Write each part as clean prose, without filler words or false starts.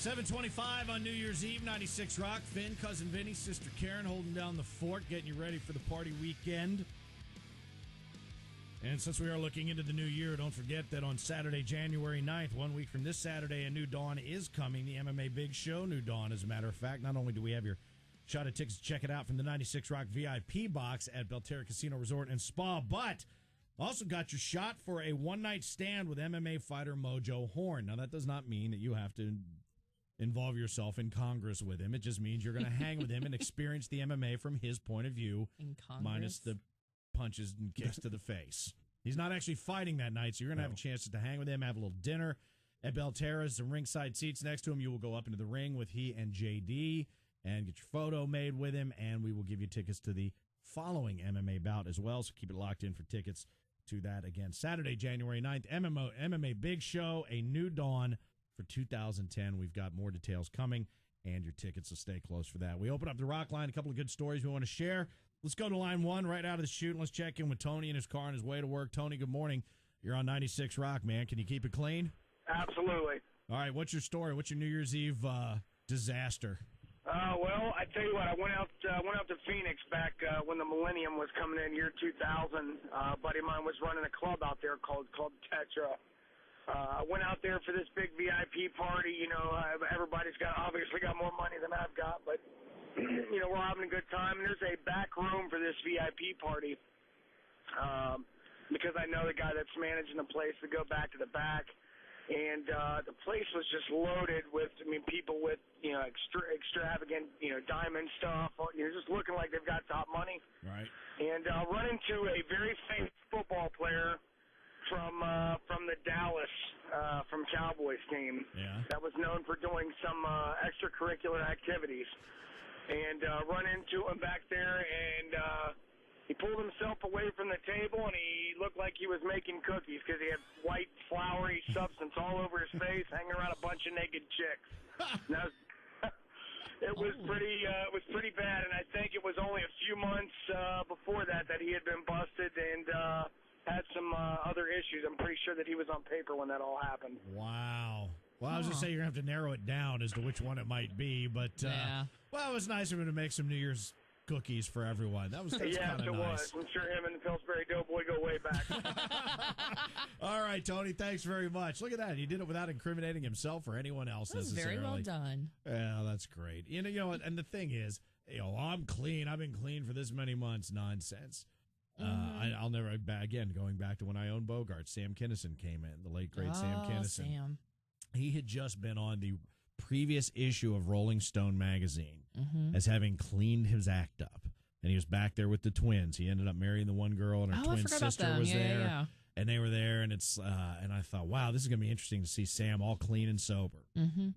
7:25 on New Year's Eve, 96 Rock. Finn, Cousin Vinny, Sister Karen holding down the fort, getting you ready for the party weekend. And since we are looking into the new year, don't forget that on Saturday, January 9th, 1 week from this Saturday, a new dawn is coming. The MMA Big Show, new dawn, as a matter of fact. Not only do we have your shot of tickets to check it out from the 96 Rock VIP box at Belterra Casino Resort and Spa, but also got your shot for a one-night stand with MMA fighter Mojo Horn. Now, that does not mean that you have to involve yourself in Congress with him. It just means you're going to hang with him and experience the MMA from his point of view, in Congress? minus the punches and kicks to the face. He's not actually fighting that night, so you're going to have a chance to hang with him, have a little dinner at Belterra's, some ringside seats next to him. You will go up into the ring with he and JD and get your photo made with him, and we will give you tickets to the following MMA bout as well, so keep it locked in for tickets to that. Again, Saturday, January 9th, MMA Big Show, a new dawn for 2010. We've got more details coming, and your tickets, so stay close for that. We open up the Rock line, a couple of good stories we want to share. Let's go to line one right out of the chute, and let's check in with Tony in his car on his way to work. Tony, good morning. You're on 96 Rock, man. Can you keep it clean? Absolutely. All right, what's your story? What's your New Year's Eve disaster? Well, I tell you what, I went out to Phoenix back when the Millennium was coming in, year 2000. A buddy of mine was running a club out there called Tetra. I went out there for this big VIP party. You know, everybody's obviously got more money than I've got, but you know, we're having a good time. And there's a back room for this VIP party because I know the guy that's managing the place. To go back to the back. And the place was just loaded with, people with, extravagant, diamond stuff, just looking like they've got top money. Right. And run into a very famous football player from the Dallas, from Cowboys team. Yeah. That was known for doing some extracurricular activities. And run into him back there, and he pulled himself away from the table, and he looked like he was making cookies because he had white, floury substance all over his face, hanging around a bunch of naked chicks. Now, it was pretty bad, and I think it was only a few months before that he had been busted and had some other issues. I'm pretty sure that he was on paper when that all happened. Wow. Well, I was just saying you're going to have to narrow it down as to which one it might be, but Yeah. Well, it was nice of him to make some New Year's cookies for everyone. That's Yes, kind of it nice. was. I'm sure him and the Pillsbury Doughboy go way back. All right, Tony, thanks very much. Look at that. He did it without incriminating himself or anyone else That was necessarily. very well done. Yeah, that's great. You know, and the thing is, I'm clean. I've been clean for this many months. Nonsense. I'll never, again, going back to when I owned Bogart, Sam Kinison came in, the late, great Sam Kinison. Sam. He had just been on the previous issue of Rolling Stone magazine as having cleaned his act up. And he was back there with the twins. He ended up marrying the one girl, and her twin sister was there. Yeah. And they were there, and and I thought, wow, this is going to be interesting to see Sam all clean and sober. Mm-hmm.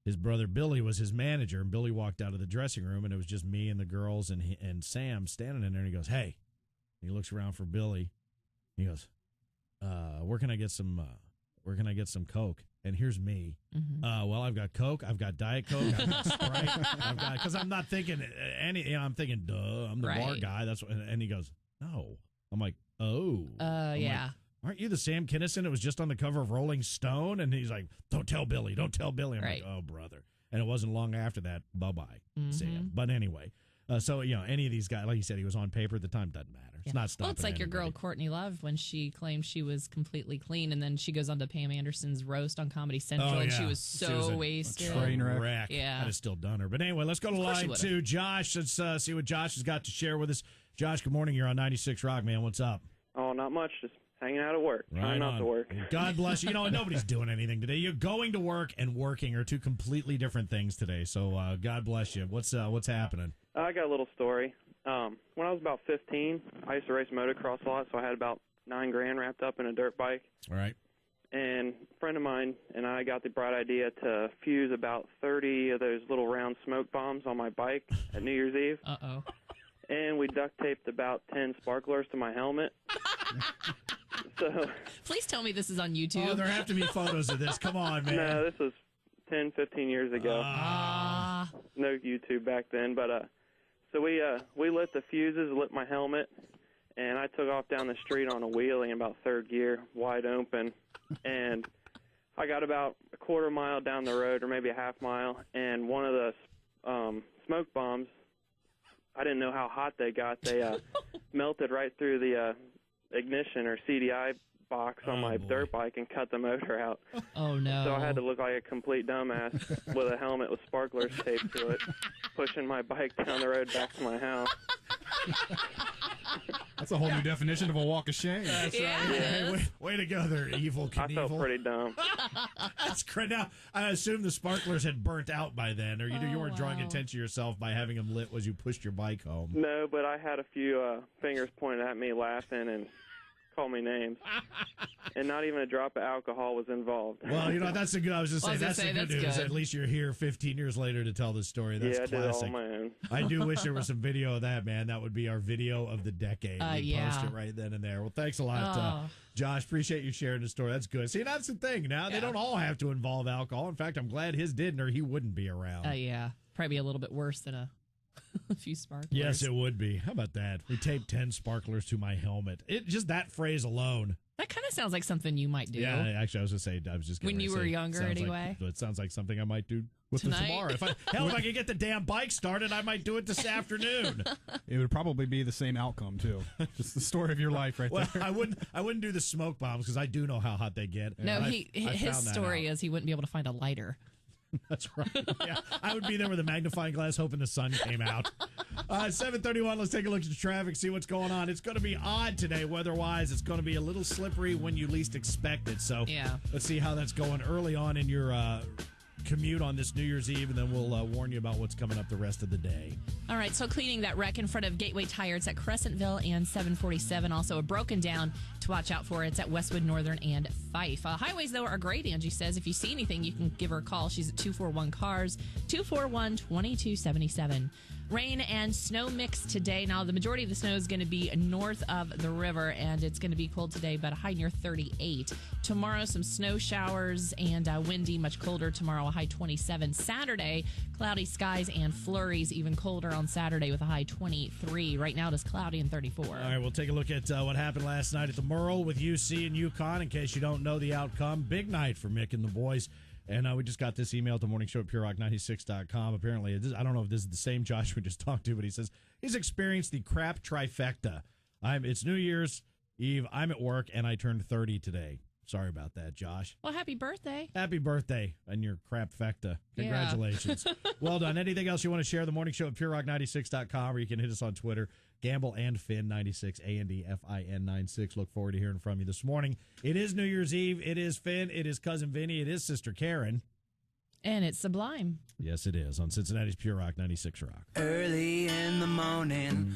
His brother Billy was his manager, and Billy walked out of the dressing room, and it was just me and the girls and Sam standing in there, and he goes, hey. And he looks around for Billy. He goes, where can I get some Coke? And here's me. Mm-hmm. Well, I've got Coke, I've got Diet Coke, I've got Sprite, because I'm not thinking I'm thinking, duh, I'm the bar guy. That's what, and he goes, no. I'm like, oh. Yeah. Like, aren't you the Sam Kinison that was just on the cover of Rolling Stone? And he's like, don't tell Billy. I'm like, oh, brother. And it wasn't long after that, bye-bye, Sam. But anyway. So, any of these guys, like you said, he was on paper at the time, doesn't matter. It's not stopping Well, it's like your girl, anybody. Courtney Love, when she claimed she was completely clean, and then she goes on to Pam Anderson's roast on Comedy Central, and she was so wasted. Train wreck. Yeah. I'd have still done her. But anyway, let's go to line 2. Josh, let's see what Josh has got to share with us. Josh, good morning. You're on 96 Rock, man. What's up? Oh, not much. Just hanging out at work. Trying not to work. God bless you. Nobody's doing anything today. You're going to work and working are two completely different things today. So God bless you. What's happening? I got a little story. When I was about 15, I used to race motocross a lot, so I had about $9,000 wrapped up in a dirt bike. All right. And a friend of mine and I got the bright idea to fuse about 30 of those little round smoke bombs on my bike at New Year's Eve. Uh-oh. And we duct taped about 10 sparklers to my helmet. So, please tell me this is on YouTube. Oh, there have to be photos of this. Come on, man. No, this was 10, 15 years ago. No YouTube back then, but so we lit the fuses, lit my helmet, and I took off down the street on a wheelie in about third gear, wide open, and I got about a quarter mile down the road, or maybe a half mile, and one of the smoke bombs, I didn't know how hot they got. They melted right through the ignition or CDI box on my dirt bike and cut the motor out. Oh, no. So I had to look like a complete dumbass with a helmet with sparklers taped to it, pushing my bike down the road back to my house. That's a whole new definition of a walk of shame. That's right. Hey, way to go there, Evil Knievel. I felt pretty dumb. That's great. Now, I assume the sparklers had burnt out by then, or you weren't drawing attention to yourself by having them lit as you pushed your bike home. No, but I had a few fingers pointed at me laughing and call me names, and not even a drop of alcohol was involved. Well, that's a good. I was just saying that's the good news. Good. At least you're here 15 years later to tell this story. That's classic. I did it all my own. I do wish there was some video of that, man. That would be our video of the decade. We post it right then and there. Well, thanks a lot, Josh. Appreciate you sharing the story. That's good. See, that's the thing. Now they don't all have to involve alcohol. In fact, I'm glad his didn't, or he wouldn't be around. Probably a little bit worse than a few sparklers. Yes, it would be. How about that? We taped 10 sparklers to my helmet. Just that phrase alone. That kind of sounds like something you might do. Yeah, actually, I was going to say, when you were younger, anyway. It sounds like something I might do with this tomorrow. If I could get the damn bike started, I might do it this afternoon. It would probably be the same outcome too. Just the story of your life, right there. I wouldn't do the smoke bombs because I do know how hot they get. No, his story is he wouldn't be able to find a lighter. That's right. Yeah, I would be there with a magnifying glass hoping the sun came out. 7:31, let's take a look at the traffic, see what's going on. It's going to be odd today weather-wise. It's going to be a little slippery when you least expect it. So let's see how that's going early on in your commute on this New Year's Eve, and then we'll warn you about what's coming up the rest of the day. All right, so cleaning that wreck in front of Gateway Tire. It's at Crescentville and 747. Also, a broken down to watch out for. It's at Westwood Northern and Fife. Highways, though, are great, Angie says. If you see anything, you can give her a call. She's at 241-CARS, 241-2277. Rain and snow mix today. Now, the majority of the snow is going to be north of the river, and it's going to be cold today, but a high near 38. Tomorrow, some snow showers and windy, much colder tomorrow, a high 27. Saturday, cloudy skies and flurries, even colder on Saturday with a high 23. Right now, it is cloudy and 34. All right, we'll take a look at what happened last night at the Merle with UC and UConn. In case you don't know the outcome, big night for Mick and the boys. And we just got this email at the morning show at purerock96.com. Apparently, I don't know if this is the same Josh we just talked to, but he says he's experienced the crap trifecta. It's New Year's Eve, I'm at work, and I turned 30 today. Sorry about that, Josh. Well, happy birthday. Happy birthday on your crapfecta. Congratulations. Well done. Anything else you want to share? The morning show at purerock96.com, or you can hit us on Twitter. Gamble and Finn 96, ANDFIN 96. Look forward to hearing from you this morning. It is New Year's Eve. It is Finn. It is Cousin Vinny. It is Sister Karen. And it's Sublime. Yes, it is on Cincinnati's Pure Rock 96 Rock. Early in the morning.